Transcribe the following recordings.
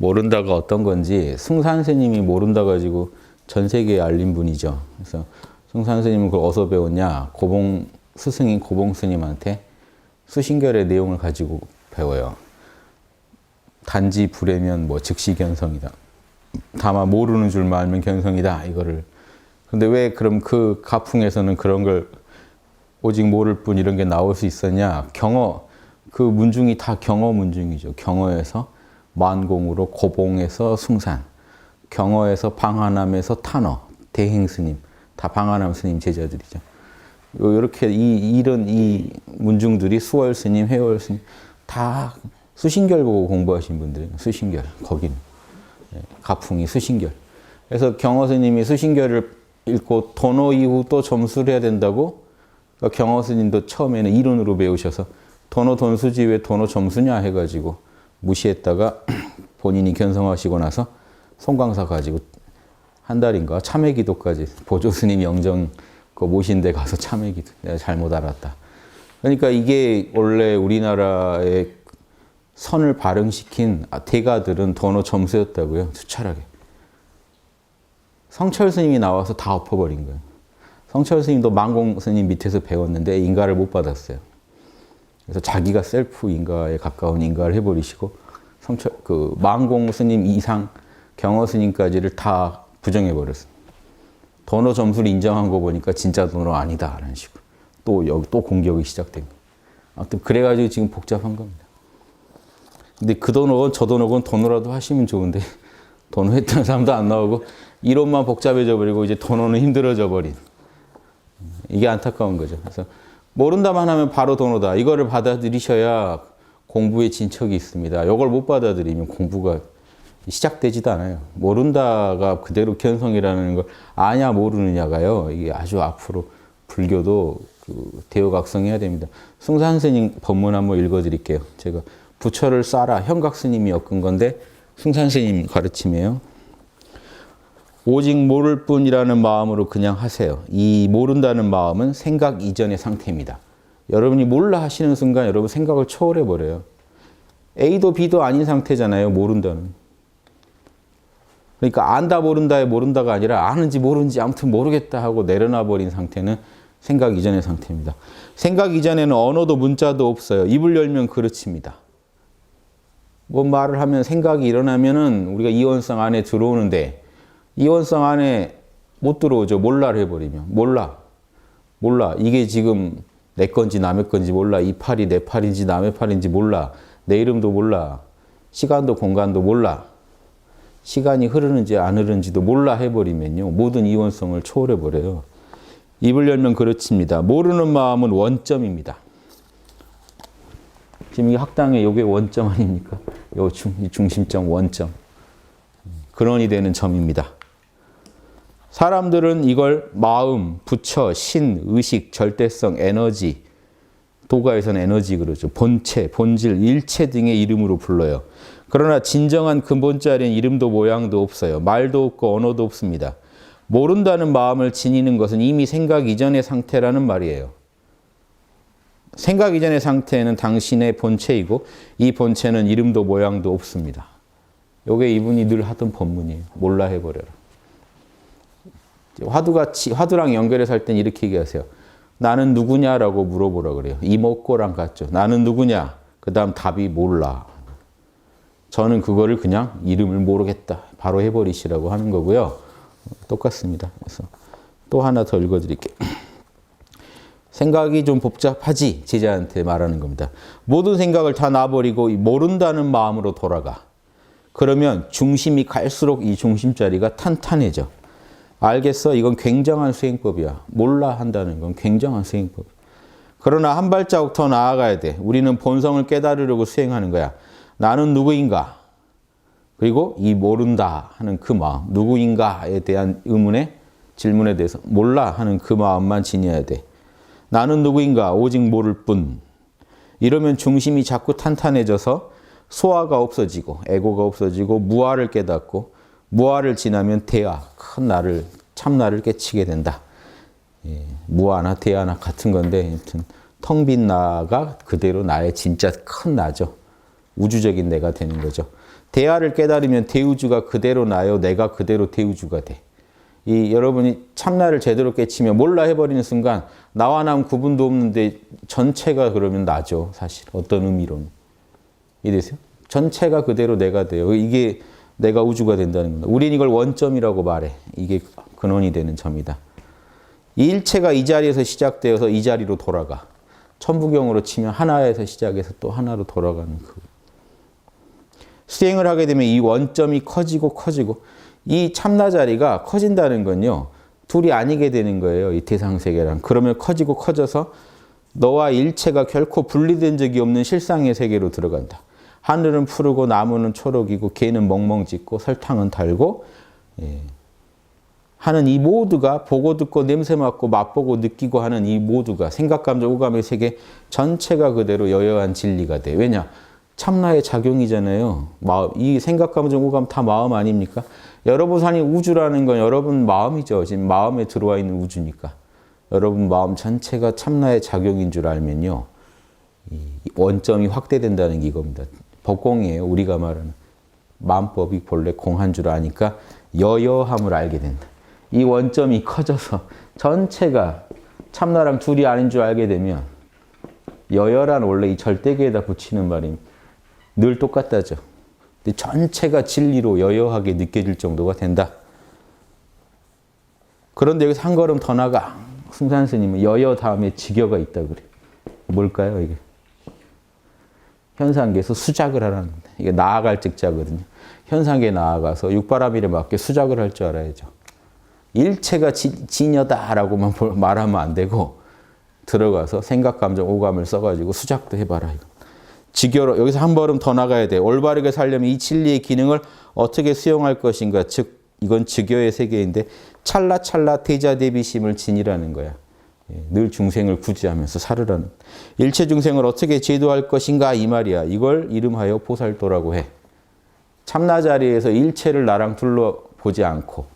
모른다가 어떤 건지 승산 스님이 모른다 가지고 전 세계에 알린 분이죠. 그래서 승산 스님은 그걸 어디서 배웠냐? 스승인 고봉 스님한테 수신결의 내용을 가지고 배워요. 단지 불에면 뭐 즉시 견성이다. 다만 모르는 줄만 알면 견성이다. 이거를. 근데 왜 그럼 그 가풍에서는 그런 걸 오직 모를 뿐 이런 게 나올 수 있었냐? 경어, 그 문중이 다 경어 문중이죠. 경어에서 만공으로 고봉에서 숭산, 경어에서 방한함에서 탄어, 대행 스님, 다 방한함 스님 제자들이죠. 이렇게 이런 이 문중들이 수월 스님, 회월 스님 다 수신결 보고 공부하신 분들이에요. 수신결, 거기는 가풍이 수신결. 그래서 경어 스님이 수신결을 읽고 도노 이후 또 점수를 해야 된다고. 그러니까 경어 스님도 처음에는 이론으로 배우셔서 도노 돈수지 왜 도노 점수냐 해가지고 무시했다가 본인이 견성하시고 나서 송광사 가지고 한 달인가 참회기도까지 보조 스님 영정 그 모신 데 가서 참회기도 내가 잘못 알았다. 그러니까 이게 원래 우리나라의 선을 발흥시킨 대가들은 도노 점수였다고요. 투철하게. 성철 스님이 나와서 다 엎어버린 거예요. 성철 스님도 만공 스님 밑에서 배웠는데 인가를 못 받았어요. 그래서 자기가 셀프 인가에 가까운 인가를 해버리시고 만공 스님 이상 경어 스님까지를 다 부정해버렸어요. 도노 점수를 인정한 거 보니까 진짜 도노 아니다 라는 식으로 또 공격이 시작된 거예요. 아무튼 그래가지고 지금 복잡한 겁니다. 근데 그 도노건 저 도노건 도노라도 하시면 좋은데 도노 했던 사람도 안 나오고 이론만 복잡해져 버리고 이제 도노는 힘들어져 버린 이게 안타까운 거죠. 그래서 모른다만 하면 바로 도노다. 이거를 받아들이셔야 공부에 진척이 있습니다. 이걸 못 받아들이면 공부가 시작되지도 않아요. 모른다가 그대로 견성이라는 걸 아냐 모르느냐가요. 이게 아주 앞으로 불교도 대어각성해야 됩니다. 승산 스님 법문 한번 읽어드릴게요. 제가 부처를 쌓아 현각 스님이 엮은 건데 승산 스님 가르침이에요. 오직 모를 뿐이라는 마음으로 그냥 하세요. 이 모른다는 마음은 생각 이전의 상태입니다. 여러분이 몰라 하시는 순간 여러분 생각을 초월해 버려요. A도 B도 아닌 상태잖아요. 모른다는. 그러니까 안다 모른다의 모른다가 아니라 아는지 모르는지 아무튼 모르겠다 하고 내려놔 버린 상태는 생각 이전의 상태입니다. 생각 이전에는 언어도 문자도 없어요. 입을 열면 그르칩니다. 뭔 말을 하면 생각이 일어나면은 우리가 이원성 안에 들어오는데 이원성 안에 못 들어오죠. 몰라를 해버리면. 몰라. 이게 지금 내 건지 남의 건지 몰라. 이 팔이 내 팔인지 남의 팔인지 몰라. 내 이름도 몰라. 시간도 공간도 몰라. 시간이 흐르는지 안 흐르는지도 몰라 해버리면요. 모든 이원성을 초월해버려요. 입을 열면 그렇습니다. 모르는 마음은 원점입니다. 지금 이 학당에 이게 원점 아닙니까? 이 중심점 원점. 근원이 되는 점입니다. 사람들은 이걸 마음, 부처, 신, 의식, 절대성, 에너지, 도가에서는 에너지 그러죠. 본체, 본질, 일체 등의 이름으로 불러요. 그러나 진정한 근본자리는 이름도 모양도 없어요. 말도 없고 언어도 없습니다. 모른다는 마음을 지니는 것은 이미 생각 이전의 상태라는 말이에요. 생각 이전의 상태는 당신의 본체이고 이 본체는 이름도 모양도 없습니다. 이게 이분이 늘 하던 법문이에요. 몰라 해버려라. 화두랑 연결해서 할 땐 이렇게 얘기하세요. 나는 누구냐라고 물어보라 그래요. 이목고랑 같죠. 나는 누구냐? 그 다음 답이 몰라. 저는 그거를 그냥 이름을 모르겠다. 바로 해버리시라고 하는 거고요. 똑같습니다. 그래서 또 하나 더 읽어드릴게요. 생각이 좀 복잡하지? 제자한테 말하는 겁니다. 모든 생각을 다 놔버리고 모른다는 마음으로 돌아가. 그러면 중심이 갈수록 이 중심자리가 탄탄해져. 알겠어? 이건 굉장한 수행법이야. 몰라 한다는 건 굉장한 수행법이야. 그러나 한 발자국 더 나아가야 돼. 우리는 본성을 깨달으려고 수행하는 거야. 나는 누구인가? 그리고 이 모른다 하는 그 마음, 누구인가에 대한 의문에 질문에 대해서 몰라 하는 그 마음만 지녀야 돼. 나는 누구인가? 오직 모를 뿐. 이러면 중심이 자꾸 탄탄해져서 소화가 없어지고 에고가 없어지고 무아를 깨닫고 무아를 지나면 대아, 큰 나를, 참 나를 깨치게 된다. 예, 무아나 대아나 같은 건데 아무튼 텅 빈 나가 그대로 나의 진짜 큰 나죠. 우주적인 내가 되는 거죠. 대하를 깨달으면 대우주가 그대로 나요. 내가 그대로 대우주가 돼. 여러분이 참나를 제대로 깨치면 몰라 해버리는 순간 나와 남 구분도 없는데 전체가 그러면 나죠. 사실 어떤 의미로는. 이해되세요? 전체가 그대로 내가 돼요. 이게 내가 우주가 된다는 겁니다. 우린 이걸 원점이라고 말해. 이게 근원이 되는 점이다. 이 일체가 이 자리에서 시작되어서 이 자리로 돌아가. 천부경으로 치면 하나에서 시작해서 또 하나로 돌아가는 그. 수행을 하게 되면 이 원점이 커지고 이 참나 자리가 커진다는 건요. 둘이 아니게 되는 거예요. 이 대상세계랑. 그러면 커지고 커져서 너와 일체가 결코 분리된 적이 없는 실상의 세계로 들어간다. 하늘은 푸르고 나무는 초록이고 개는 멍멍 짖고 설탕은 달고 하는 이 모두가 보고 듣고 냄새 맡고 맛보고 느끼고 하는 이 모두가 생각, 감정, 오감의 세계 전체가 그대로 여여한 진리가 돼. 왜냐? 참나의 작용이잖아요. 이 생각, 감정, 오감 다 마음 아닙니까? 여러분 사는 우주라는 건 여러분 마음이죠. 지금 마음에 들어와 있는 우주니까. 여러분 마음 전체가 참나의 작용인 줄 알면요. 이 원점이 확대된다는 게 이겁니다. 법공이에요. 우리가 말하는. 마음법이 본래 공한 줄 아니까 여여함을 알게 된다. 이 원점이 커져서 전체가 참나랑 둘이 아닌 줄 알게 되면 여여란 원래 이 절대계에다 붙이는 말입니다. 늘 똑같다죠. 근데 전체가 진리로 여여하게 느껴질 정도가 된다. 그런데 여기서 한 걸음 더 나가. 승산 스님은 여여 다음에 직여가 있다고 그래요. 뭘까요, 이게? 현상계에서 수작을 하라는 겁니다. 이게 나아갈 직자거든요. 현상계에 나아가서 육바라밀에 맞게 수작을 할 줄 알아야죠. 일체가 진여다라고만 말하면 안 되고 들어가서 생각, 감정, 오감을 써가지고 수작도 해봐라. 이거. 직여로 여기서 한 걸음 더 나가야 돼. 올바르게 살려면 이 진리의 기능을 어떻게 수용할 것인가. 즉 이건 직여의 세계인데 찰나찰나 태자대비심을 지니라는 거야. 늘 중생을 구제하면서 살으라는. 일체 중생을 어떻게 제도할 것인가 이 말이야. 이걸 이름하여 보살도라고 해. 참나 자리에서 일체를 나랑 둘러보지 않고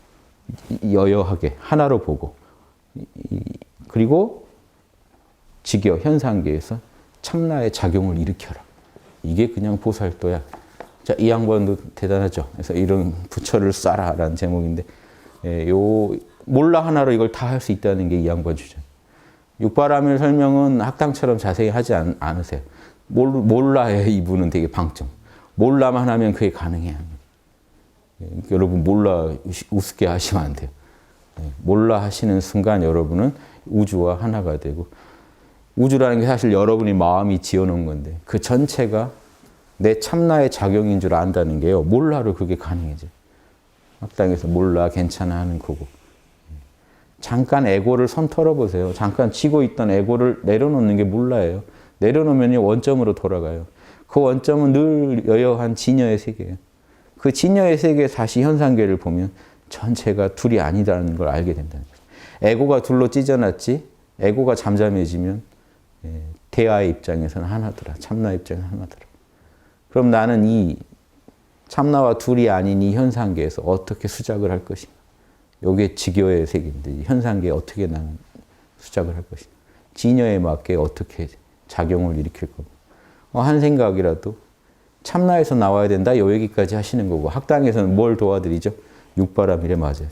여여하게 하나로 보고 그리고 직여 현상계에서 참나의 작용을 일으켜라. 이게 그냥 보살도야. 자, 이 양반도 대단하죠. 그래서 이런 부처를 쏴라라는 제목인데 몰라 하나로 이걸 다 할 수 있다는 게 이 양반 주장. 육바라밀 설명은 학당처럼 자세히 하지 않으세요. 몰라야 이분은 되게 방점. 몰라만 하면 그게 가능해요. 여러분 몰라 우습게 하시면 안 돼요. 몰라 하시는 순간 여러분은 우주와 하나가 되고 우주라는 게 사실 여러분이 마음이 지어놓은 건데 그 전체가 내 참나의 작용인 줄 안다는 게요. 몰라로 그게 가능해져요. 학당에서 몰라 괜찮아 하는 거고. 잠깐 에고를 선 털어보세요. 잠깐 치고 있던 에고를 내려놓는 게 몰라예요. 내려놓으면 원점으로 돌아가요. 그 원점은 늘 여여한 진여의 세계예요. 그 진여의 세계에 다시 현상계를 보면 전체가 둘이 아니다는 걸 알게 된다는 거죠. 에고가 둘로 찢어놨지 에고가 잠잠해지면 대하의 입장에서는 하나더라. 참나 입장에서는 하나더라. 그럼 나는 이 참나와 둘이 아닌 이 현상계에서 어떻게 수작을 할 것인가. 이게 직여의 세계인데 현상계에 어떻게 나는 수작을 할 것인가. 진여에 맞게 어떻게 작용을 일으킬 건가. 한 생각이라도 참나에서 나와야 된다. 요 얘기까지 하시는 거고 학당에서는 뭘 도와드리죠? 육바라밀에 맞아요.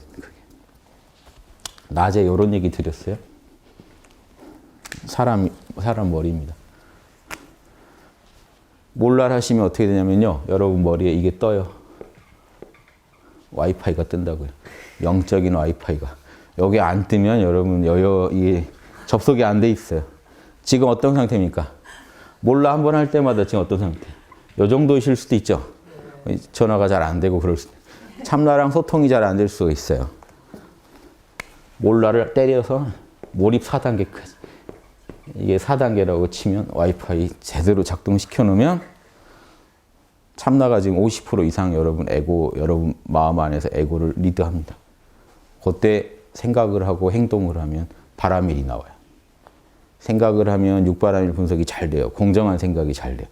낮에 이런 얘기 드렸어요. 사람 머리입니다. 몰라 하시면 어떻게 되냐면요. 여러분 머리에 이게 떠요. 와이파이가 뜬다고요. 영적인 와이파이가. 여기 안 뜨면 여러분 이게 접속이 안 돼 있어요. 지금 어떤 상태입니까? 몰라 한번 할 때마다 지금 어떤 상태? 요 정도이실 수도 있죠. 전화가 잘 안 되고 그럴 수도. 참나랑 소통이 잘 안 될 수가 있어요. 몰라를 때려서 몰입 4단계까지. 이게 4단계라고 치면 와이파이 제대로 작동시켜 놓으면 참나가 지금 50% 이상 여러분 마음 안에서 에고를 리드합니다. 그때 생각을 하고 행동을 하면 바라밀이 나와요. 생각을 하면 육바라밀 분석이 잘 돼요. 공정한 생각이 잘 돼요.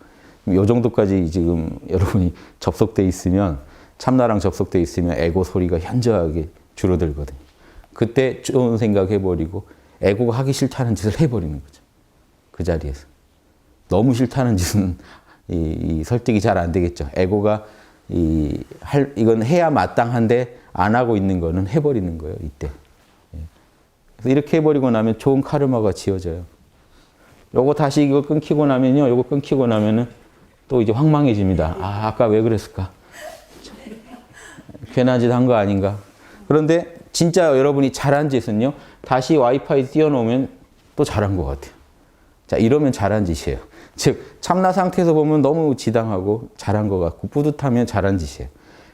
이 정도까지 지금 여러분이 접속돼 있으면 참나랑 접속돼 있으면 에고 소리가 현저하게 줄어들거든요. 그때 좋은 생각 해버리고 에고가 하기 싫다는 짓을 해버리는 거죠. 그 자리에서. 너무 싫다는 짓은 이 설득이 잘 안 되겠죠. 에고가 이건 해야 마땅한데 안 하고 있는 거는 해버리는 거예요, 이때. 그래서 이렇게 해버리고 나면 좋은 카르마가 지어져요. 요거 다시 이거 끊기고 나면요, 요거 끊기고 나면은 또 이제 황망해집니다. 아, 아까 왜 그랬을까? 괜한 짓 한 거 아닌가? 그런데 진짜 여러분이 잘한 짓은요, 다시 와이파이 띄워놓으면 또 잘한 것 같아요. 자, 이러면 잘한 짓이에요. 즉, 참나 상태에서 보면 너무 지당하고 잘한 것 같고 뿌듯하면 잘한 짓이에요.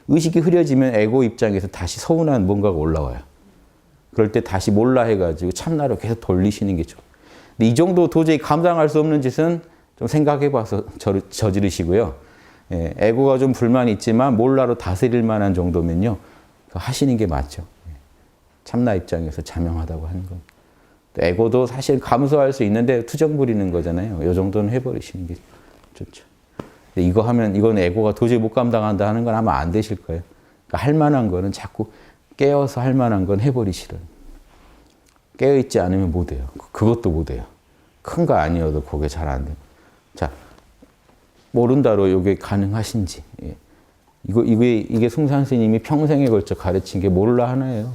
의식이 흐려지면 에고 입장에서 다시 서운한 뭔가가 올라와요. 그럴 때 다시 몰라 해가지고 참나로 계속 돌리시는 게 좋아요. 근데 이 정도 도저히 감당할 수 없는 짓은 좀 생각해봐서 저지르시고요. 예, 에고가 좀 불만이 있지만 몰라로 다스릴 만한 정도면요, 하시는 게 맞죠. 참나 입장에서 자명하다고 하는 건. 에고도 사실 감수할 수 있는데 투정 부리는 거잖아요. 이 정도는 해버리시는 게 좋죠. 근데 이거 하면 이건 에고가 도저히 못 감당한다 하는 건 아마 안 되실 거예요. 그러니까 할 만한 거는 자꾸 깨어서 할 만한 건 해버리시라는. 깨어있지 않으면 못 해요. 그것도 못 해요. 큰 거 아니어도 그게 잘 안 돼요. 자, 모른다로 이게 가능하신지. 예. 이게 숭산 스님이 평생에 걸쳐 가르친 게 몰라 하나예요.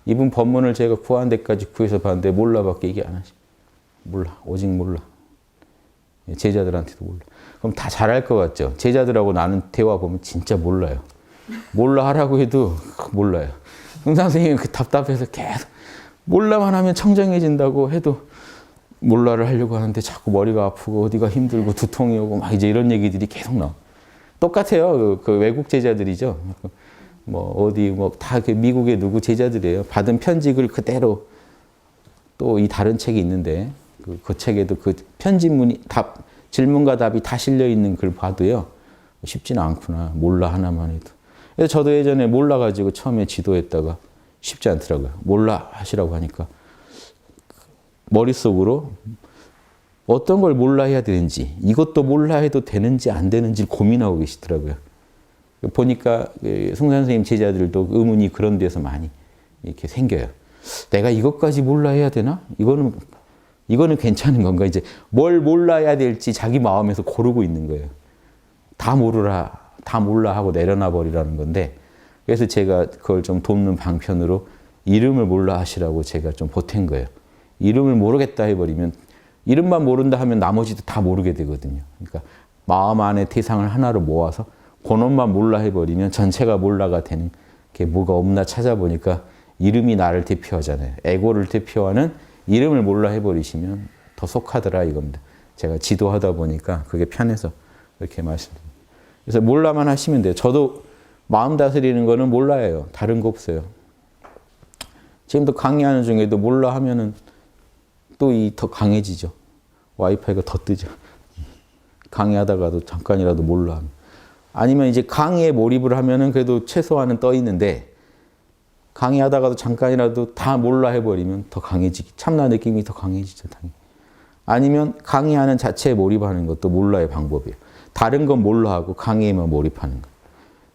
이분 법문을 제가 구한 데까지 구해서 봤는데 몰라밖에 얘기 안 하시. 몰라. 오직 몰라. 제자들한테도 몰라. 그럼 다 잘할 것 같죠? 제자들하고 나는 대화 보면 진짜 몰라요. 몰라 하라고 해도 몰라요. 숭산 스님은 그 답답해서 계속 몰라만 하면 청정해진다고 해도 몰라를 하려고 하는데 자꾸 머리가 아프고 어디가 힘들고 두통이 오고 막 이제 이런 얘기들이 계속 나와. 똑같아요. 그 외국 제자들이죠. 뭐 어디 뭐 다 미국의 누구 제자들이에요. 받은 편직을 그대로 또 이 다른 책이 있는데 그 책에도 그 편집문이 질문과 답이 다 실려 있는 글 봐도요, 쉽지는 않구나. 몰라 하나만 해도. 그래서 저도 예전에 몰라 가지고 처음에 지도했다가 쉽지 않더라고요. 몰라 하시라고 하니까 머릿속으로 어떤 걸 몰라 해야 되는지, 이것도 몰라 해도 되는지 안 되는지 고민하고 계시더라고요. 보니까 숭산 선생님 제자들도 의문이 그런 데서 많이 이렇게 생겨요. 내가 이것까지 몰라 해야 되나? 이거는 괜찮은 건가? 이제 뭘 몰라야 될지 자기 마음에서 고르고 있는 거예요. 다 모르라, 다 몰라 하고 내려놔 버리라는 건데, 그래서 제가 그걸 좀 돕는 방편으로 이름을 몰라 하시라고 제가 좀 보탠 거예요. 이름을 모르겠다 해버리면, 이름만 모른다 하면 나머지도 다 모르게 되거든요. 그러니까 마음 안에 대상을 하나로 모아서 그놈만 몰라 해버리면 전체가 몰라가 되는 게 뭐가 없나 찾아보니까 이름이 나를 대표하잖아요. 에고를 대표하는 이름을 몰라 해버리시면 더 속하더라 이겁니다. 제가 지도하다 보니까 그게 편해서 이렇게 말씀드립니다. 그래서 몰라만 하시면 돼요. 저도 마음 다스리는 거는 몰라예요. 다른 거 없어요. 지금도 강의하는 중에도 몰라 하면은 또 더 강해지죠. 와이파이가 더 뜨죠. 강의하다가도 잠깐이라도 몰라. 아니면 이제 강의에 몰입을 하면은 그래도 최소한은 떠 있는데, 강의하다가도 잠깐이라도 다 몰라 해버리면 더 강해지기, 참나 느낌이 더 강해지죠, 당연히. 아니면 강의하는 자체에 몰입하는 것도 몰라의 방법이에요. 다른 건 몰라 하고 강의에만 몰입하는 거.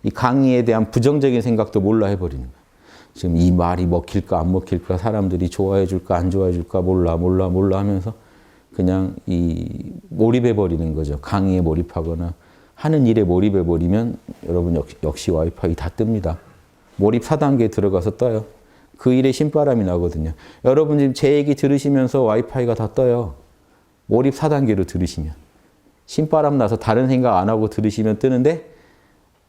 이 강의에 대한 부정적인 생각도 몰라 해버리는 거예요. 지금 이 말이 먹힐까 안 먹힐까, 사람들이 좋아해 줄까 안 좋아해 줄까, 몰라 하면서 그냥 몰입해 버리는 거죠. 강의에 몰입하거나 하는 일에 몰입해 버리면 여러분 역시 와이파이 다 뜹니다. 몰입 4단계에 들어가서 떠요. 그 일에 신바람이 나거든요. 여러분 지금 제 얘기 들으시면서 와이파이가 다 떠요. 몰입 4단계로 들으시면. 신바람 나서 다른 생각 안 하고 들으시면 뜨는데,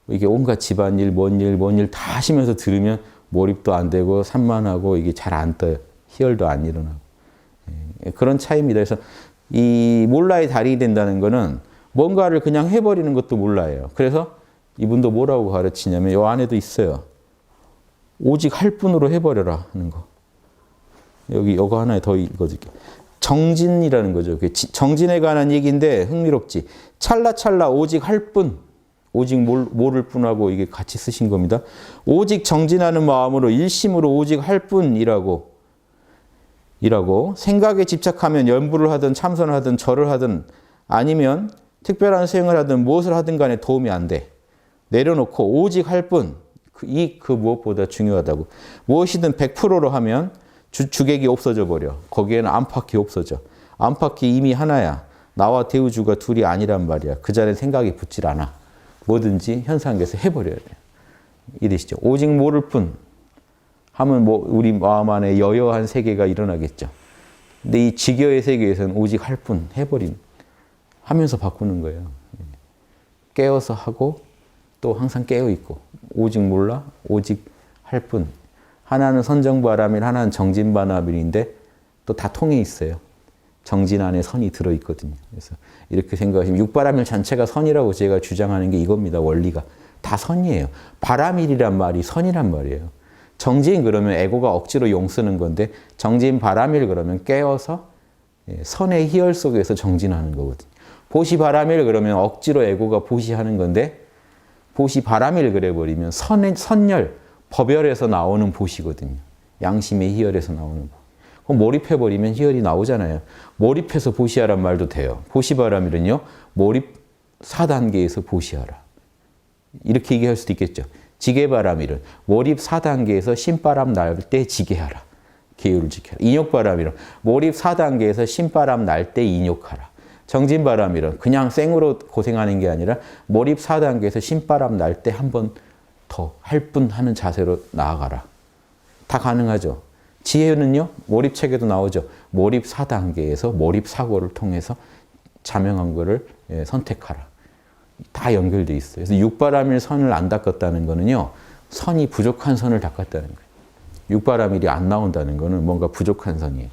이게 온갖 집안일, 뭔 일 다 하시면서 들으면 몰입도 안 되고 산만하고 이게 잘 안 떠요. 희열도 안 일어나고. 그런 차이입니다. 그래서 이 몰라의 달인이 된다는 거는 뭔가를 그냥 해버리는 것도 몰라예요. 그래서 이분도 뭐라고 가르치냐면 이 안에도 있어요. 오직 할 뿐으로 해버려라 하는 거. 이거 하나 더 읽어줄게요. 정진이라는 거죠. 정진에 관한 얘기인데 흥미롭지. 찰나찰나 오직 할 뿐. 오직 모를 뿐하고 이게 같이 쓰신 겁니다. 오직 정진하는 마음으로 일심으로 오직 할 뿐이라고. 생각에 집착하면 연부를 하든 참선을 하든 절을 하든 아니면 특별한 수행을 하든 무엇을 하든 간에 도움이 안 돼. 내려놓고 오직 할 뿐. 그 무엇보다 중요하다고. 무엇이든 100%로 하면 주객이 없어져 버려. 거기에는 안팎이 없어져. 안팎이 이미 하나야. 나와 대우주가 둘이 아니란 말이야. 그 자리에 생각이 붙질 않아. 뭐든지 현상계에서 해버려야 돼요. 이해되시죠? 오직 모를 뿐 하면 뭐 우리 마음 안에 여여한 세계가 일어나겠죠. 근데 이 직여의 세계에서는 오직 할 뿐 해버린 하면서 바꾸는 거예요. 깨어서 하고 또 항상 깨어있고 오직 몰라 오직 할 뿐. 하나는 선정바라밀 하나는 정진바라밀인데 또 다 통해 있어요. 정진 안에 선이 들어있거든요. 그래서 이렇게 생각하시면 육바라밀 전체가 선이라고 제가 주장하는 게 이겁니다. 원리가. 다 선이에요. 바라밀이란 말이 선이란 말이에요. 정진 그러면 에고가 억지로 용 쓰는 건데 정진 바라밀 그러면 깨어서 선의 희열 속에서 정진하는 거거든요. 보시 바라밀 그러면 억지로 에고가 보시하는 건데 보시 바라밀 그래버리면 선열, 법열에서 나오는 보시거든요. 양심의 희열에서 나오는 보. 그럼 몰입해버리면 희열이 나오잖아요. 몰입해서 보시하란 말도 돼요. 보시 바라밀은요. 몰입 4단계에서 보시하라. 이렇게 얘기할 수도 있겠죠. 지게바라밀은 몰입 4단계에서 신바람 날 때 지게하라. 계율을 지켜라. 인욕바라밀은 몰입 4단계에서 신바람 날 때 인욕하라. 정진바라밀은 그냥 생으로 고생하는 게 아니라 몰입 4단계에서 신바람 날 때 한 번 더 할 뿐 하는 자세로 나아가라. 다 가능하죠. 지혜는요. 몰입책에도 나오죠. 몰입 4단계에서 몰입 사고를 통해서 자명한 거를 선택하라. 다 연결돼 있어요. 그래서 육바라밀 선을 안 닦았다는 거는요. 선이 부족한 선을 닦았다는 거예요. 육바라밀이 안 나온다는 거는 뭔가 부족한 선이에요.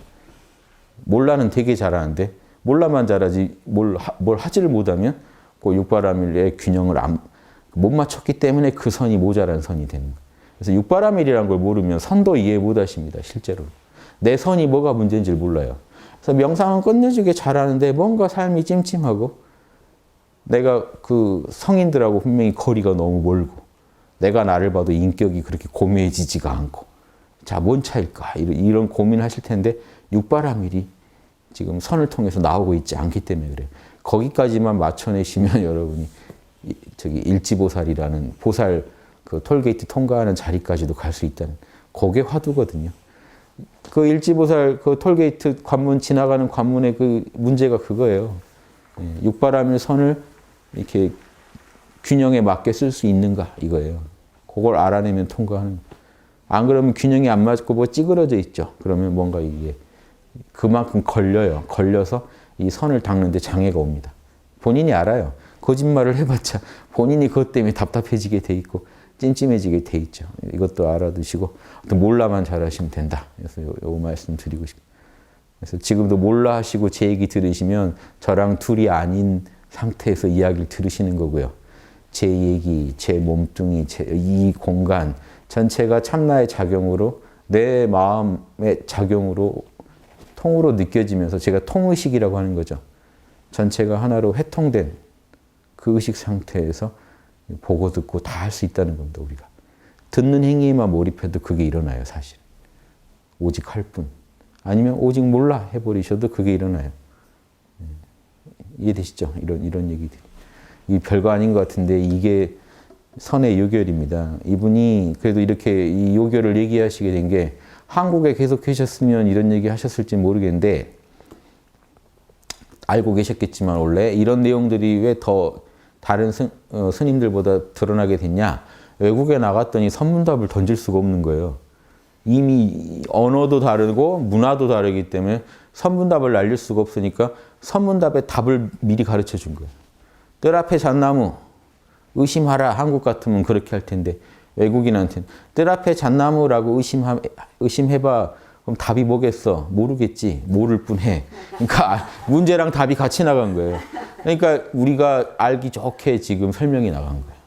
몰라는 되게 잘하는데 몰라만 잘하지 뭘 하지를 못하면 그 육바라밀의 균형을 못 맞췄기 때문에 그 선이 모자란 선이 되는 거예요. 그래서 육바라밀이라는 걸 모르면 선도 이해 못 하십니다. 실제로. 내 선이 뭐가 문제인지를 몰라요. 그래서 명상은 끝내주게 잘하는데 뭔가 삶이 찜찜하고 내가 그 성인들하고 분명히 거리가 너무 멀고 내가 나를 봐도 인격이 그렇게 고매해지지가 않고 자, 뭔 차일까? 이런 고민하실 텐데 육바라밀이 지금 선을 통해서 나오고 있지 않기 때문에 그래요. 거기까지만 맞춰내시면 여러분이 저기 일지보살이라는 보살 그 톨게이트 통과하는 자리까지도 갈 수 있다는 그게 화두거든요. 그 일지보살 그 톨게이트 관문 지나가는 관문의 그 문제가 그거예요. 육바라밀 선을 이렇게 균형에 맞게 쓸 수 있는가 이거예요. 그걸 알아내면 통과하는. 안 그러면 균형이 안 맞고 뭐 찌그러져 있죠. 그러면 뭔가 이게 그만큼 걸려요. 걸려서 이 선을 닦는데 장애가 옵니다. 본인이 알아요. 거짓말을 해봤자 본인이 그것 때문에 답답해지게 돼 있고 찜찜해지게 돼 있죠. 이것도 알아두시고 몰라만 잘하시면 된다. 그래서 요 말씀 드리고 싶어요. 그래서 지금도 몰라 하시고 제 얘기 들으시면 저랑 둘이 아닌 상태에서 이야기를 들으시는 거고요. 제 얘기, 제 몸뚱이, 이 공간 전체가 참나의 작용으로 내 마음의 작용으로 통으로 느껴지면서 제가 통의식이라고 하는 거죠. 전체가 하나로 회통된 그 의식 상태에서 보고 듣고 다 할 수 있다는 겁니다. 우리가. 듣는 행위에만 몰입해도 그게 일어나요. 사실. 오직 할 뿐. 아니면 오직 몰라 해버리셔도 그게 일어나요. 이해되시죠? 이런 얘기들이. 이 별거 아닌 것 같은데 이게 선의 요결입니다. 이분이 그래도 이렇게 이 요결을 얘기하시게 된 게 한국에 계속 계셨으면 이런 얘기 하셨을지 모르겠는데 알고 계셨겠지만 원래 이런 내용들이 왜 더 다른 스님들보다 드러나게 됐냐? 외국에 나갔더니 선문답을 던질 수가 없는 거예요. 이미 언어도 다르고 문화도 다르기 때문에 선문답을 날릴 수가 없으니까 선문답의 답을 미리 가르쳐 준 거예요. 뜰 앞에 잣나무 의심하라. 한국 같으면 그렇게 할 텐데 외국인한테는 뜰 앞에 잣나무라고 의심해봐. 그럼 답이 뭐겠어? 모르겠지. 모를 뿐해. 그러니까 문제랑 답이 같이 나간 거예요. 그러니까 우리가 알기 좋게 지금 설명이 나간 거예요.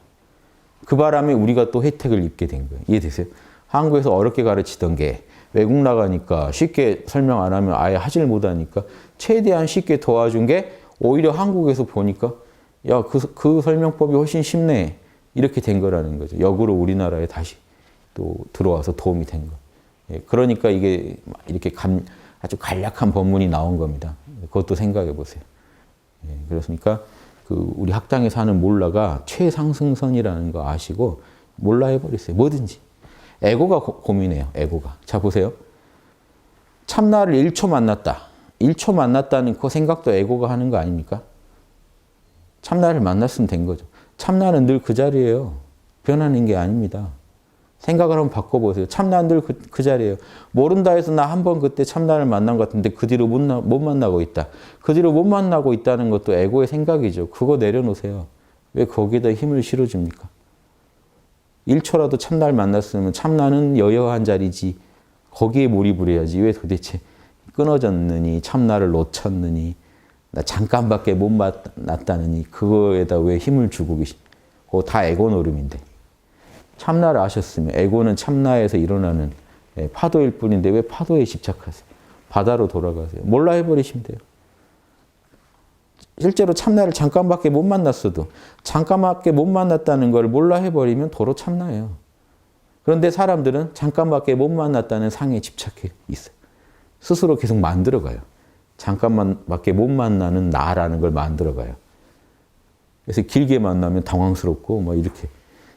그 바람에 우리가 또 혜택을 입게 된 거예요. 이해되세요? 한국에서 어렵게 가르치던 게 외국 나가니까 쉽게 설명 안 하면 아예 하질 못하니까 최대한 쉽게 도와준 게 오히려 한국에서 보니까 야, 그 설명법이 훨씬 쉽네. 이렇게 된 거라는 거죠. 역으로 우리나라에 다시 또 들어와서 도움이 된 거. 그러니까 이게 이렇게 아주 간략한 법문이 나온 겁니다. 그것도 생각해 보세요. 그렇습니까? 우리 학당에서 하는 몰라가 최상승선이라는 거 아시고 몰라 해버리세요. 뭐든지. 에고가 고민해요. 에고가. 자 보세요. 참나를 1초 만났다. 1초 만났다는 그 생각도 에고가 하는 거 아닙니까? 참나를 만났으면 된 거죠. 참나는 늘 그 자리예요. 변하는 게 아닙니다. 생각을 한번 바꿔보세요. 참나는 늘 그 자리예요. 모른다 해서 나 한 번 그때 참나를 만난 것 같은데 그 뒤로 못 만나고 있다. 그 뒤로 못 만나고 있다는 것도 에고의 생각이죠. 그거 내려놓으세요. 왜 거기에다 힘을 실어줍니까? 1초라도 참나를 만났으면 참나는 여여한 자리지. 거기에 몰입을 해야지. 왜 도대체 끊어졌느니 참나를 놓쳤느니 나 잠깐밖에 못 만났다느니 그거에다 왜 힘을 주고 계십니까? 그거 다 에고 노름인데. 참나를 아셨으면 에고는 참나에서 일어나는 파도일 뿐인데 왜 파도에 집착하세요? 바다로 돌아가세요. 몰라 해버리시면 돼요. 실제로 참나를 잠깐밖에 못 만났어도 잠깐밖에 못 만났다는 걸 몰라 해버리면 도로 참나예요. 그런데 사람들은 잠깐밖에 못 만났다는 상에 집착해 있어요. 스스로 계속 만들어가요. 잠깐밖에 못 만나는 나라는 걸 만들어가요. 그래서 길게 만나면 당황스럽고 뭐 이렇게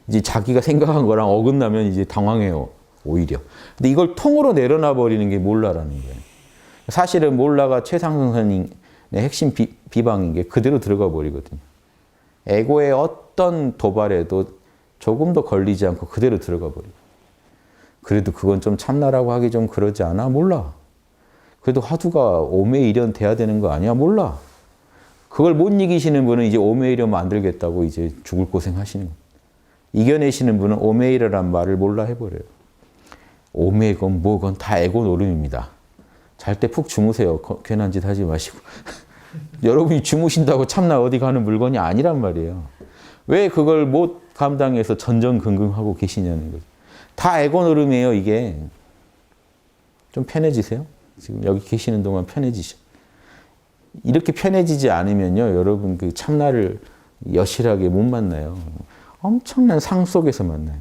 이제 자기가 생각한 거랑 어긋나면 이제 당황해요. 오히려. 근데 이걸 통으로 내려놔 버리는 게 몰라라는 거예요. 사실은 몰라가 최상승 선생님의 핵심 비방인 게 그대로 들어가 버리거든요. 에고의 어떤 도발에도 조금 더 걸리지 않고 그대로 들어가 버려요. 그래도 그건 좀 참나라고 하기 좀 그러지 않아? 몰라. 그래도 화두가 오매일연 돼야 되는 거 아니야? 몰라. 그걸 못 이기시는 분은 이제 오매일연 만들겠다고 이제 죽을 고생 하시는 거예요. 이겨내시는 분은 오매일연란 말을 몰라 해버려요. 오매건 뭐건 다 에고 노름입니다. 잘 때 푹 주무세요. 괜한 짓 하지 마시고. 여러분이 주무신다고 참나 어디 가는 물건이 아니란 말이에요. 왜 그걸 못 감당해서 전전긍긍하고 계시냐는 거죠. 다 에고 노름이에요, 이게. 좀 편해지세요? 지금 여기 계시는 동안 편해지셔. 이렇게 편해지지 않으면요, 여러분 그 참나를 여실하게 못 만나요. 엄청난 상 속에서 만나요.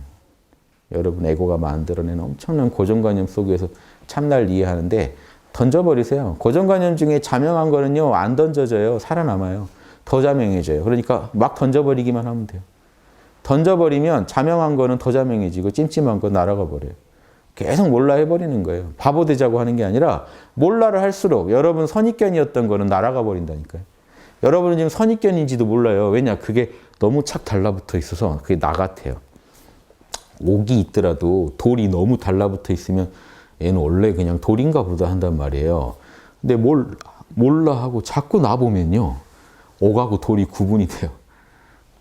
여러분 에고가 만들어낸 엄청난 고정관념 속에서 참나를 이해하는데 던져버리세요. 고정관념 중에 자명한 거는요, 안 던져져요. 살아남아요. 더 자명해져요. 그러니까 막 던져버리기만 하면 돼요. 던져버리면 자명한 거는 더 자명해지고 찜찜한 건 날아가 버려요. 계속 몰라 해버리는 거예요. 바보 되자고 하는 게 아니라 몰라를 할수록 여러분 선입견이었던 거는 날아가 버린다니까요. 여러분은 지금 선입견인지도 몰라요. 왜냐? 그게 너무 착 달라붙어 있어서 그게 나 같아요. 옥이 있더라도 돌이 너무 달라붙어 있으면 얘는 원래 그냥 돌인가 보다 한단 말이에요. 근데 몰라 하고 자꾸 놔보면요. 옥하고 돌이 구분이 돼요.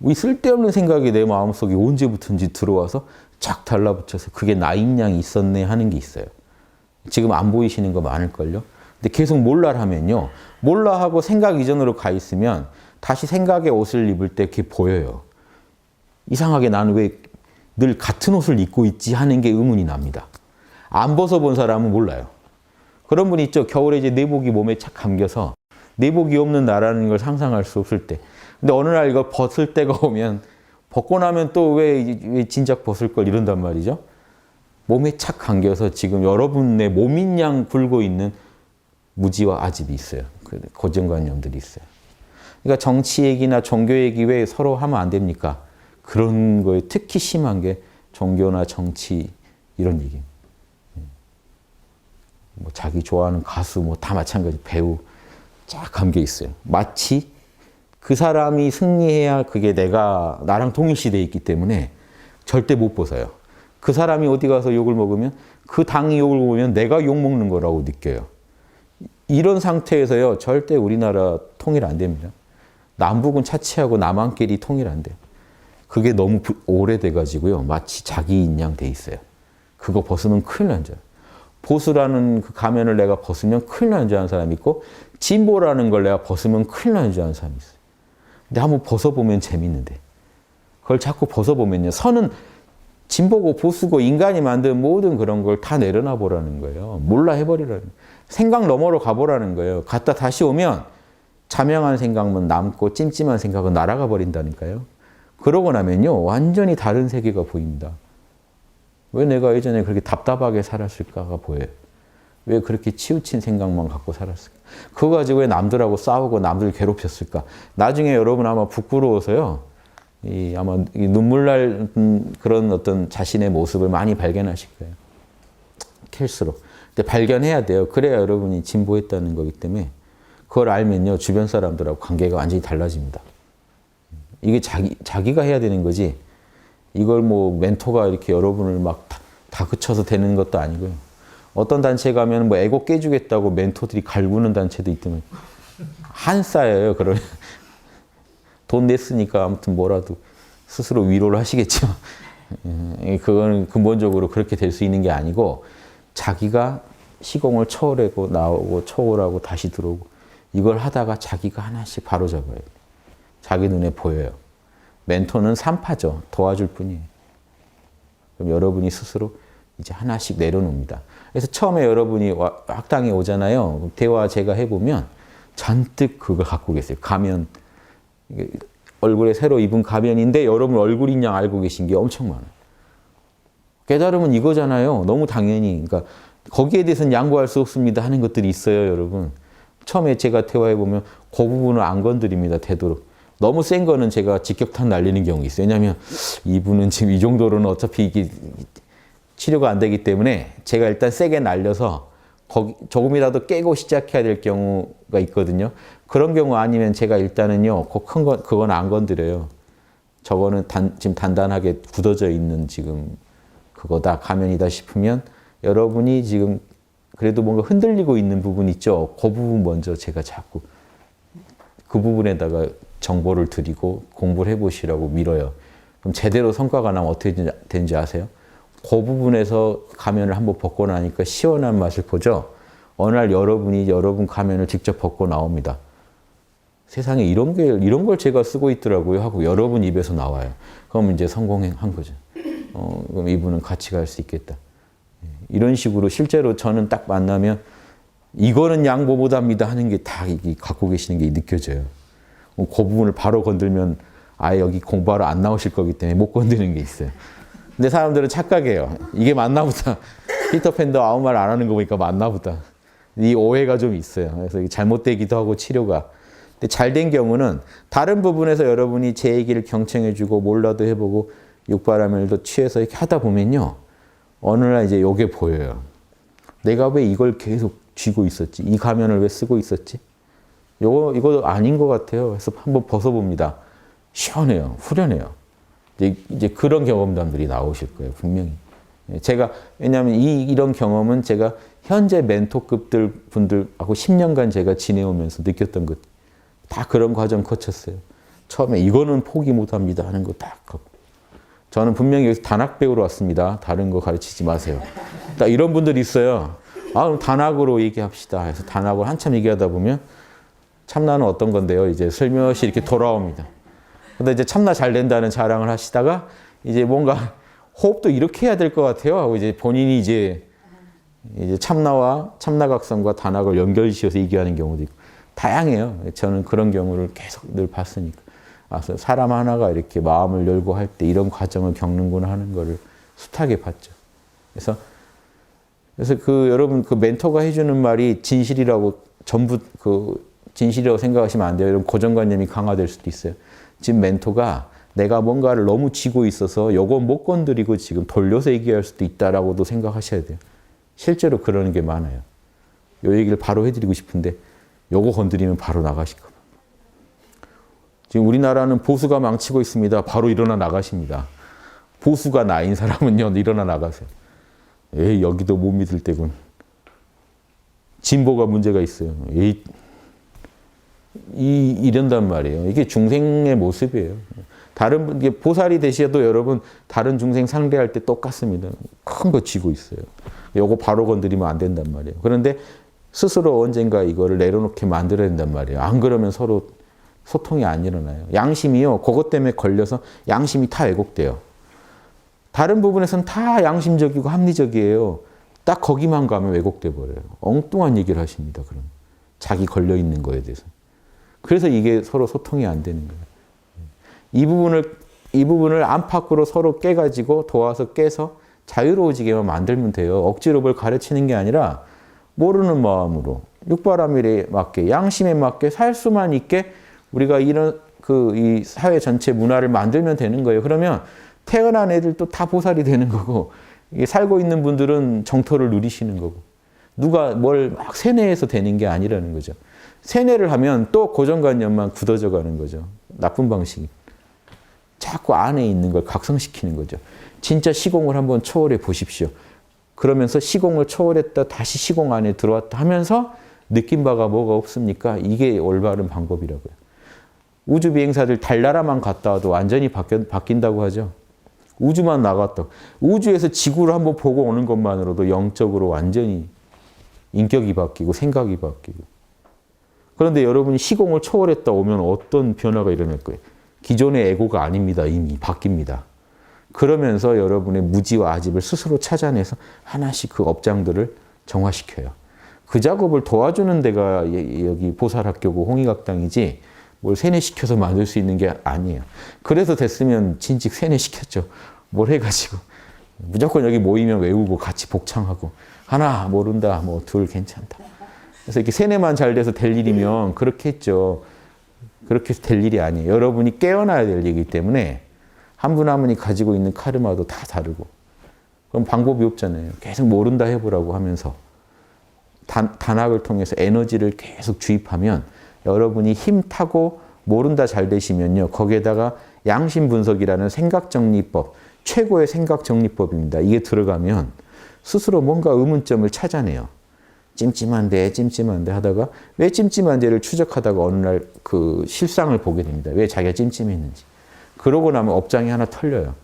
이 쓸데없는 생각이 내 마음속에 언제부턴지 들어와서 착 달라붙어서 그게 나인 양이 있었네 하는 게 있어요. 지금 안 보이시는 거 많을걸요? 근데 계속 몰라 하면요. 몰라 하고 생각 이전으로 가 있으면 다시 생각의 옷을 입을 때 그게 보여요. 이상하게 나는 왜 늘 같은 옷을 입고 있지 하는 게 의문이 납니다. 안 벗어본 사람은 몰라요. 그런 분 있죠. 겨울에 이제 내복이 몸에 착 감겨서 내복이 없는 나라는 걸 상상할 수 없을 때. 근데 어느 날 이걸 벗을 때가 오면 벗고 나면 또 왜 진작 벗을 걸 이런단 말이죠. 몸에 착 감겨서 지금 여러분의 몸인 양 굴고 있는 무지와 아집이 있어요. 고정관념들이 있어요. 그러니까 정치 얘기나 종교 얘기 왜 서로 하면 안 됩니까? 그런 거에 특히 심한 게 종교나 정치 이런 얘기. 뭐 자기 좋아하는 가수 뭐 다 마찬가지 배우 쫙 감겨 있어요. 마치 그 사람이 승리해야 그게 나랑 동일시되어 있기 때문에 절대 못 벗어요. 그 사람이 어디 가서 욕을 먹으면 그 당이 욕을 먹으면 내가 욕 먹는 거라고 느껴요. 이런 상태에서요. 절대 우리나라 통일 안 됩니다. 남북은 차치하고 남한끼리 통일 안 돼요. 그게 너무 오래돼가지고요. 마치 자기인 양 돼 있어요. 그거 벗으면 큰일 난 줄. 보수라는 그 가면을 내가 벗으면 큰일 나는 줄 아는 사람이 있고 진보라는 걸 내가 벗으면 큰일 나는 줄 아는 사람이 있어요. 근데 한번 벗어보면 재밌는데 그걸 자꾸 벗어보면요. 선은 진보고 보수고 인간이 만든 모든 그런 걸 다 내려놔 보라는 거예요. 몰라 해버리라는 거예요. 생각 너머로 가보라는 거예요. 갔다 다시 오면 자명한 생각만 남고 찜찜한 생각은 날아가 버린다니까요. 그러고 나면요. 완전히 다른 세계가 보입니다. 왜 내가 예전에 그렇게 답답하게 살았을까가 보여요. 왜 그렇게 치우친 생각만 갖고 살았을까? 그거 가지고 왜 남들하고 싸우고 남들 괴롭혔을까? 나중에 여러분 아마 부끄러워서요. 아마 눈물 날 그런 어떤 자신의 모습을 많이 발견하실 거예요. 캘수록. 근데 발견해야 돼요. 그래야 여러분이 진보했다는 거기 때문에 그걸 알면요. 주변 사람들하고 관계가 완전히 달라집니다. 이게 자기가 해야 되는 거지. 이걸 뭐 멘토가 이렇게 여러분을 막 다 그쳐서 되는 것도 아니고요. 어떤 단체 가면 뭐 에고 깨주겠다고 멘토들이 갈구는 단체도 있더만 한 싸여요. 그러면 돈 냈으니까 아무튼 뭐라도 스스로 위로를 하시겠죠. 그거는 근본적으로 그렇게 될 수 있는 게 아니고 자기가 시공을 초월하고 나오고 초월하고 다시 들어오고 이걸 하다가 자기가 하나씩 바로잡아요. 자기 눈에 보여요. 멘토는 산파죠. 도와줄 뿐이에요. 그럼 여러분이 스스로 이제 하나씩 내려놓습니다. 그래서 처음에 여러분이 학당에 오잖아요. 대화 제가 해보면 잔뜩 그걸 갖고 계세요. 가면. 얼굴에 새로 입은 가면인데 여러분 얼굴인 양 알고 계신 게 엄청 많아요. 깨달음은 이거잖아요. 너무 당연히. 그러니까 거기에 대해서는 양보할 수 없습니다 하는 것들이 있어요, 여러분. 처음에 제가 대화해보면 그 부분을 안 건드립니다, 되도록. 너무 센 거는 제가 직격탄 날리는 경우가 있어요. 왜냐하면 이분은 지금 이 정도로는 어차피 이게 치료가 안 되기 때문에 제가 일단 세게 날려서 조금이라도 깨고 시작해야 될 경우가 있거든요. 그런 경우 아니면 제가 일단은요, 큰 건, 그건 안 건드려요. 저거는 지금 단단하게 굳어져 있는 지금 그거다, 가면이다 싶으면 여러분이 지금 그래도 뭔가 흔들리고 있는 부분 있죠? 그 부분 먼저 제가 자꾸 그 부분에다가 정보를 드리고 공부를 해보시라고 밀어요. 그럼 제대로 성과가 나면 어떻게 되는지 아세요? 그 부분에서 가면을 한번 벗고 나니까 시원한 맛을 보죠? 어느 날 여러분이 여러분 가면을 직접 벗고 나옵니다. 세상에 이런 걸 제가 쓰고 있더라고요 하고 여러분 입에서 나와요. 그럼 이제 성공한 거죠. 그럼 이분은 같이 갈 수 있겠다. 이런 식으로 실제로 저는 딱 만나면 이거는 양보 못합니다 하는 게 다 갖고 계시는 게 느껴져요. 그 부분을 바로 건들면 아예 여기 공부하러 안 나오실 거기 때문에 못 건드는 게 있어요. 근데 사람들은 착각해요. 이게 맞나 보다. 피터팬도 아무 말 안 하는 거 보니까 맞나 보다. 이 오해가 좀 있어요. 그래서 잘못되기도 하고 치료가. 근데 잘된 경우는 다른 부분에서 여러분이 제 얘기를 경청해주고 몰라도 해보고 육바라밀도 취해서 이렇게 하다 보면요. 어느 날 이제 요게 보여요. 내가 왜 이걸 계속 쥐고 있었지? 이 가면을 왜 쓰고 있었지? 이거 아닌 것 같아요. 그래서 한번 벗어봅니다. 시원해요. 후련해요. 이제 그런 경험담들이 나오실 거예요. 분명히. 제가, 왜냐하면 이런 경험은 제가 현재 멘토급들 분들하고 10년간 제가 지내오면서 느꼈던 것. 다 그런 과정 거쳤어요. 처음에 이거는 포기 못합니다 하는 거 딱 하고. 저는 분명히 여기서 단학 배우러 왔습니다. 다른 거 가르치지 마세요. 딱 이런 분들이 있어요. 아, 그럼 단학으로 얘기합시다. 그래서 단학을 한참 얘기하다 보면 참나는 어떤 건데요. 이제 슬며시 이렇게 돌아옵니다. 근데 이제 참나 잘 된다는 자랑을 하시다가 이제 뭔가 호흡도 이렇게 해야 될 것 같아요. 하고 이제 본인이 이제 참나와 참나각성과 단학을 연결지어서 얘기하는 경우도 있고 다양해요. 저는 그런 경우를 계속 늘 봤으니까. 사람 하나가 이렇게 마음을 열고 할 때 이런 과정을 겪는구나 하는 거를 숱하게 봤죠. 그래서 여러분 그 멘토가 해주는 말이 진실이라고 전부 진실이라고 생각하시면 안 돼요. 이런 고정관념이 강화될 수도 있어요. 지금 멘토가 내가 뭔가를 너무 쥐고 있어서 요거 못 건드리고 지금 돌려서 얘기할 수도 있다라고도 생각하셔야 돼요. 실제로 그러는 게 많아요. 요 얘기를 바로 해드리고 싶은데 요거 건드리면 바로 나가실 겁니다. 지금 우리나라는 보수가 망치고 있습니다. 바로 일어나 나가십니다. 보수가 나인 사람은요, 일어나 나가세요. 에이, 여기도 못 믿을 때군. 진보가 문제가 있어요. 에이, 이런단 말이에요. 이게 중생의 모습이에요. 이게 보살이 되셔도 여러분, 다른 중생 상대할 때 똑같습니다. 큰 거 쥐고 있어요. 요거 바로 건드리면 안 된단 말이에요. 그런데 스스로 언젠가 이거를 내려놓게 만들어야 된단 말이에요. 안 그러면 서로 소통이 안 일어나요. 양심이요. 그것 때문에 걸려서 양심이 다 왜곡돼요. 다른 부분에서는 다 양심적이고 합리적이에요. 딱 거기만 가면 왜곡돼 버려요. 엉뚱한 얘기를 하십니다. 그럼 자기 걸려 있는 거에 대해서. 그래서 이게 서로 소통이 안 되는 거예요. 이 부분을 안팎으로 서로 깨가지고 도와서 깨서 자유로워지게만 만들면 돼요. 억지로 뭘 가르치는 게 아니라 모르는 마음으로 육바라밀에 맞게 양심에 맞게 살 수만 있게 우리가 이런 이 사회 전체 문화를 만들면 되는 거예요. 그러면 태어난 애들도 다 보살이 되는 거고 살고 있는 분들은 정토를 누리시는 거고 누가 뭘 막 세뇌해서 되는 게 아니라는 거죠. 세뇌를 하면 또 고정관념만 굳어져 가는 거죠. 나쁜 방식이. 자꾸 안에 있는 걸 각성시키는 거죠. 진짜 시공을 한번 초월해 보십시오. 그러면서 시공을 초월했다 다시 시공 안에 들어왔다 하면서 느낀 바가 뭐가 없습니까? 이게 올바른 방법이라고요. 우주 비행사들 달나라만 갔다 와도 완전히 바뀐다고 하죠. 우주만 나갔다. 우주에서 지구를 한번 보고 오는 것만으로도 영적으로 완전히 인격이 바뀌고 생각이 바뀌고. 그런데 여러분이 시공을 초월했다 오면 어떤 변화가 일어날 거예요? 기존의 에고가 아닙니다. 이미 바뀝니다. 그러면서 여러분의 무지와 아집을 스스로 찾아내서 하나씩 그 업장들을 정화시켜요. 그 작업을 도와주는 데가 여기 보살학교고 홍익학당이지 뭘 세뇌시켜서 만들 수 있는 게 아니에요. 그래서 됐으면 진즉 세뇌시켰죠. 뭘 해가지고. 무조건 여기 모이면 외우고 같이 복창하고 하나 모른다, 뭐 둘 괜찮다. 그래서 이렇게 세뇌만 잘 돼서 될 일이면 그렇게 했죠. 그렇게 해서 될 일이 아니에요. 여러분이 깨어나야 될 일이기 때문에 한 분 한 분이 가지고 있는 카르마도 다 다르고 그럼 방법이 없잖아요. 계속 모른다 해보라고 하면서 단학을 통해서 에너지를 계속 주입하면 여러분이 힘 타고 모른다 잘 되시면요. 거기에다가 양심 분석이라는 생각 정리법, 최고의 생각 정리법입니다. 이게 들어가면 스스로 뭔가 의문점을 찾아내요. 찜찜한데 하다가 왜 찜찜한데를 추적하다가 어느 날 그 실상을 보게 됩니다. 왜 자기가 찜찜했는지. 그러고 나면 업장이 하나 털려요.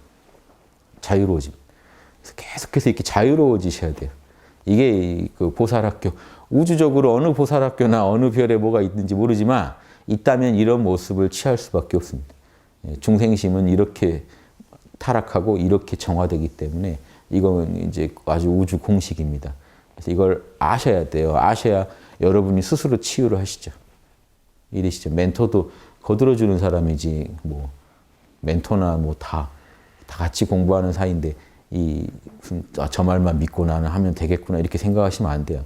자유로워짐. 그래서 계속해서 이렇게 자유로워지셔야 돼요. 이게 그 보살학교. 우주적으로 어느 보살학교나 어느 별에 뭐가 있는지 모르지만 있다면 이런 모습을 취할 수밖에 없습니다. 중생심은 이렇게 타락하고 이렇게 정화되기 때문에 이건 이제 아주 우주 공식입니다. 그래서 이걸 아셔야 돼요. 아셔야 여러분이 스스로 치유를 하시죠. 이러시죠. 멘토도 거들어주는 사람이지 뭐 멘토나 뭐 다 같이 공부하는 사이인데 저 말만 믿고 나는 하면 되겠구나 이렇게 생각하시면 안 돼요.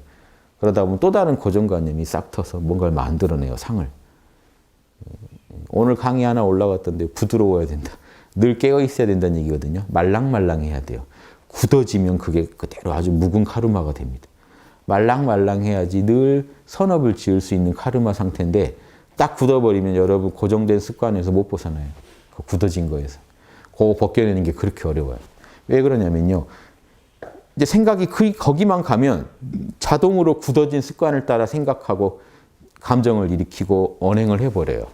그러다 보면 또 다른 고정관념이 싹 터서 뭔가를 만들어내요. 상을. 오늘 강의 하나 올라갔던데 부드러워야 된다. 늘 깨어 있어야 된다는 얘기거든요. 말랑말랑해야 돼요. 굳어지면 그게 그대로 아주 묵은 카르마가 됩니다. 말랑말랑해야지 늘 선업을 지을 수 있는 카르마 상태인데 딱 굳어버리면 여러분 고정된 습관에서 못 벗어나요. 그 굳어진 거에서. 그거 벗겨내는 게 그렇게 어려워요. 왜 그러냐면요. 이제 생각이 거기만 가면 자동으로 굳어진 습관을 따라 생각하고 감정을 일으키고 언행을 해버려요.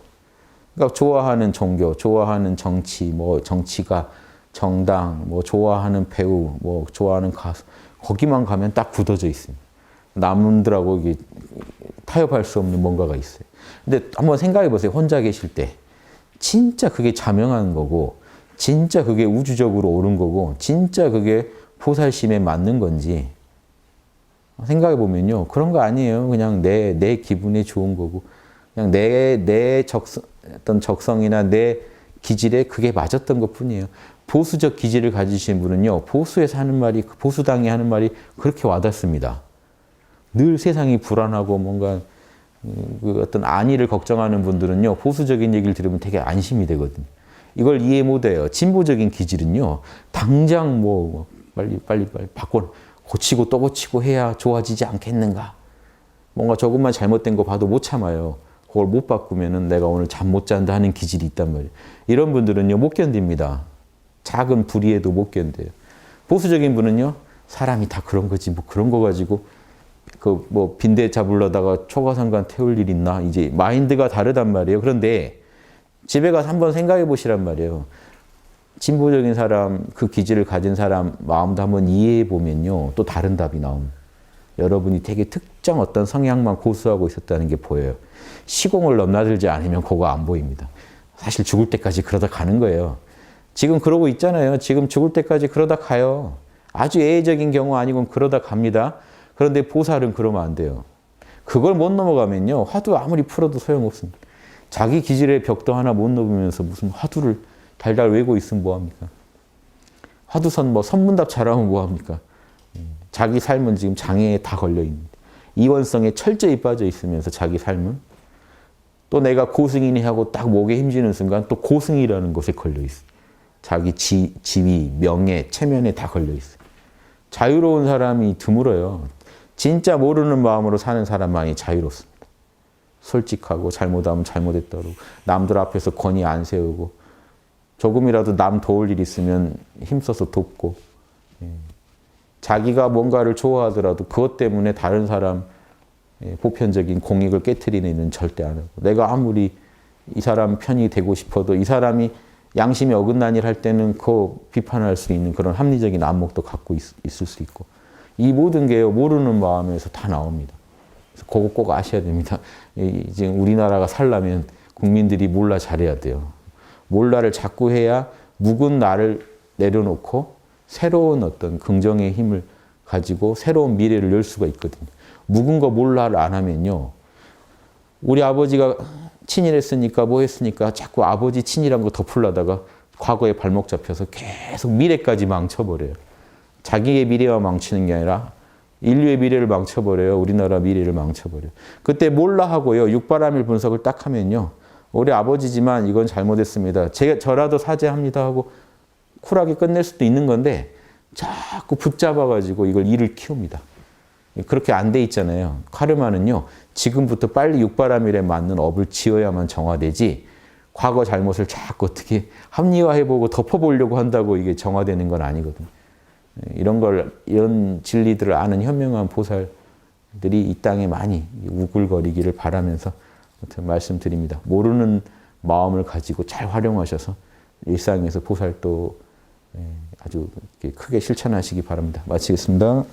그러니까 좋아하는 종교, 좋아하는 정치, 뭐 정치가, 정당, 뭐 좋아하는 배우, 뭐 좋아하는 가수 거기만 가면 딱 굳어져 있습니다. 남들하고 이게 타협할 수 없는 뭔가가 있어요. 근데 한번 생각해 보세요. 혼자 계실 때 진짜 그게 자명한 거고 진짜 그게 우주적으로 옳은 거고 진짜 그게 보살심에 맞는 건지 생각해 보면요. 그런 거 아니에요. 그냥 내 기분에 좋은 거고 그냥 내 어떤 적성이나 내 기질에 그게 맞았던 것 뿐이에요. 보수적 기질을 가지신 분은요. 보수에서 하는 말이 보수당이 하는 말이 그렇게 와닿습니다. 늘 세상이 불안하고 뭔가 그 어떤 안위를 걱정하는 분들은요. 보수적인 얘기를 들으면 되게 안심이 되거든요. 이걸 이해 못해요. 진보적인 기질은요. 당장 뭐 빨리 바꿔 고치고 또 고치고 해야 좋아지지 않겠는가. 뭔가 조금만 잘못된 거 봐도 못 참아요. 그걸 못 바꾸면은 내가 오늘 잠 못 잔다 하는 기질이 있단 말이에요. 이런 분들은요. 못 견딥니다. 작은 불의에도 못 견뎌요. 보수적인 분은요. 사람이 다 그런 거지 뭐 그런 거 가지고 그 뭐 빈대 잡으려다가 초과상관 태울 일 있나. 이제 마인드가 다르단 말이에요. 그런데 집에 가서 한번 생각해 보시란 말이에요. 진보적인 사람, 그 기질을 가진 사람 마음도 한번 이해해 보면요. 또 다른 답이 나옵니다. 여러분이 되게 특정 어떤 성향만 고수하고 있었다는 게 보여요. 시공을 넘나들지 않으면 그거 안 보입니다. 사실 죽을 때까지 그러다 가는 거예요. 지금 그러고 있잖아요. 지금 죽을 때까지 그러다 가요. 아주 예외적인 경우 아니곤 그러다 갑니다. 그런데 보살은 그러면 안 돼요. 그걸 못 넘어가면요. 화두 아무리 풀어도 소용없습니다. 자기 기질의 벽도 하나 못 넘으면서 무슨 화두를 달달 외고 있으면 뭐합니까? 화두선 뭐 선문답 잘하면 뭐합니까? 자기 삶은 지금 장애에 다 걸려있는데 이원성에 철저히 빠져 있으면서 자기 삶은 또 내가 고승이니 하고 딱 목에 힘주는 순간 또 고승이라는 것에 걸려있어요. 자기 지위, 명예, 체면에 다 걸려있어요. 자유로운 사람이 드물어요. 진짜 모르는 마음으로 사는 사람만이 자유롭습니다. 솔직하고 잘못하면 잘못했다 그러고 남들 앞에서 권위 안 세우고 조금이라도 남 도울 일 있으면 힘써서 돕고, 자기가 뭔가를 좋아하더라도 그것 때문에 다른 사람 보편적인 공익을 깨트리는 일은 절대 안 하고, 내가 아무리 이 사람 편이 되고 싶어도 이 사람이 양심이 어긋난 일 할 때는 그 비판할 수 있는 그런 합리적인 안목도 갖고 있을 수 있고, 이 모든 게 모르는 마음에서 다 나옵니다. 그래서 그거 꼭 아셔야 됩니다. 지금 우리나라가 살려면 국민들이 몰라 잘해야 돼요. 몰라를 자꾸 해야 묵은 나를 내려놓고 새로운 어떤 긍정의 힘을 가지고 새로운 미래를 열 수가 있거든요. 묵은 거 몰라를 안 하면요, 우리 아버지가 친일했으니까 뭐 했으니까 자꾸 아버지 친일한 거 덮으려다가 과거에 발목 잡혀서 계속 미래까지 망쳐버려요. 자기의 미래와 망치는 게 아니라 인류의 미래를 망쳐버려요. 우리나라 미래를 망쳐버려요. 그때 몰라 하고요, 육바람일 분석을 딱 하면요, 우리 아버지지만 이건 잘못했습니다, 저라도 사죄합니다 하고 쿨하게 끝낼 수도 있는 건데 자꾸 붙잡아가지고 이걸 일을 키웁니다. 그렇게 안 돼 있잖아요. 카르마는요, 지금부터 빨리 육바람일에 맞는 업을 지어야만 정화되지, 과거 잘못을 자꾸 어떻게 합리화해보고 덮어보려고 한다고 이게 정화되는 건 아니거든요. 이런 진리들을 아는 현명한 보살들이 이 땅에 많이 우글거리기를 바라면서 말씀드립니다. 모르는 마음을 가지고 잘 활용하셔서 일상에서 보살도 아주 크게 실천하시기 바랍니다. 마치겠습니다.